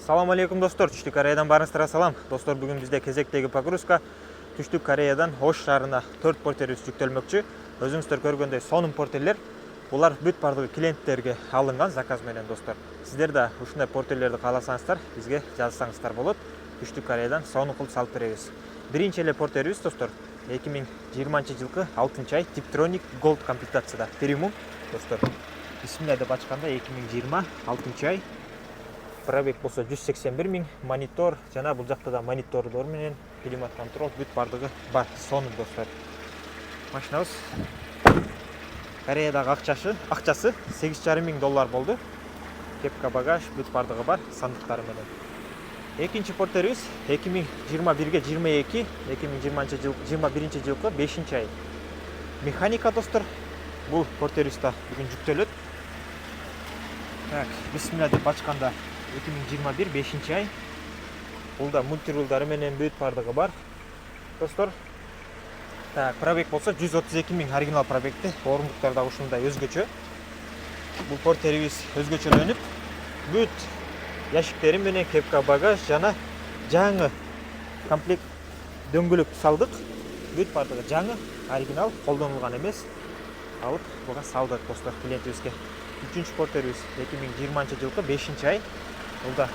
Салам алейкум достор, Түштүк Кореядан барыңыздарга салам. Достор, бүгүн бизде кезектеги погрузка Түштүк Кореядан Ош шаарына 4 портерибиз жүктөлмөкчү. Өзүңүздөр көргөндөй сонун портерлер. Булар бүт бардыгы клиенттерге алынган заказ менен достор. Сиздер да ушундай портерлерди кааласаңыздар, бизге жазсаңыздар болот. Түштүк Кореядан сонун кылып салып беребиз. Биринчи эле портерибиз достор 2020-жылкы 6-ай Tiptronic Gold комплектацияда премиум достор. Бисмилля деп ачканда 2020 6-ай пробег болсо 181 000, монитор жана бул жакта да монитордор менен климат контроль бүт бардыгы бар. Сонун достор. Машинабыз Кореядагы акчасы $8,500 болду. Кепка багаж бүт бардыгы бар, сандыктары менен. Экинчи портерибиз 2021-22, 2021-жылкы 5-ай механика достор. Бул портерибиз да бүгүн жүктөлөт. Так, бисмилля деп ачканда 2021 5-ай. Бул да мультирулдары менен бүт бардыгы бар достор. Так, пробег болсо 132 000 оригинал пробегти. Орундуктар да ушундай өзгөчө. Бул портерибиз өзгөчөлөнүп, бүт яшиктери менен кепка багаж жана жаңы комплект дөңгөлөк салдык. Бүт бардыгы жаңы, оригинал, колдонулган эмес. Алып буга салдык достор клиентибизге. Үчүнчү портерибиз 2020-жылкы 5-ай. Бул да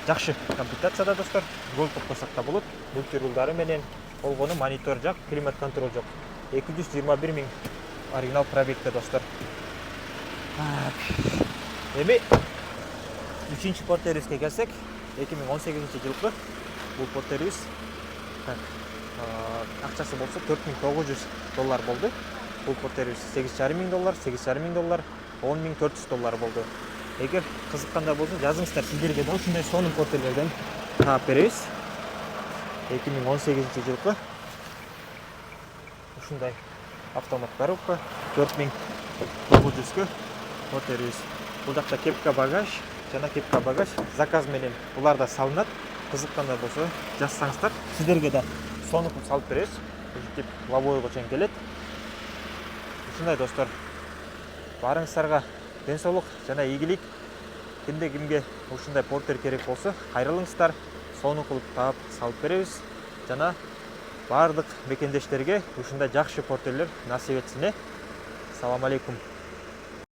жакшы комплектацияда достор. Гол деп койсок да болот. Мультирулдары менен болгону монитор жок, климат контроль жок. 221 000 оригинал пробегте достор. Эми үчүнчү портерибизге келсек, 2018-жылкы бул портерибиз акчасы болсо $4,900 болду. Бул портерибиз $8,500, $8,500, $10,400 болду. Эгер кызыкканда болсо жазыңыздар, сиздерге да ушундай сонун портерлерден таап беребиз. 2018-жылкы ушундай автомат коробка 4,900 портерибиз. Бул жакта кепка багаж жана кепка багаж заказ менен булар да салынат. Кызыкканда болсо жазсаңыздар, сиздерге да сонун кылып салып беребиз. Тип лобойго чейин келет. Ушундай достор. Барыңыздарга ден соолук жана ийгилик. Кимге ушундай портер керек болсо, кайрылыңыздар. Сонун кылып таап салып беребиз. Жана бардык мекендештерге ушундай жакшы портерлер насип этсин. Салам алейкум.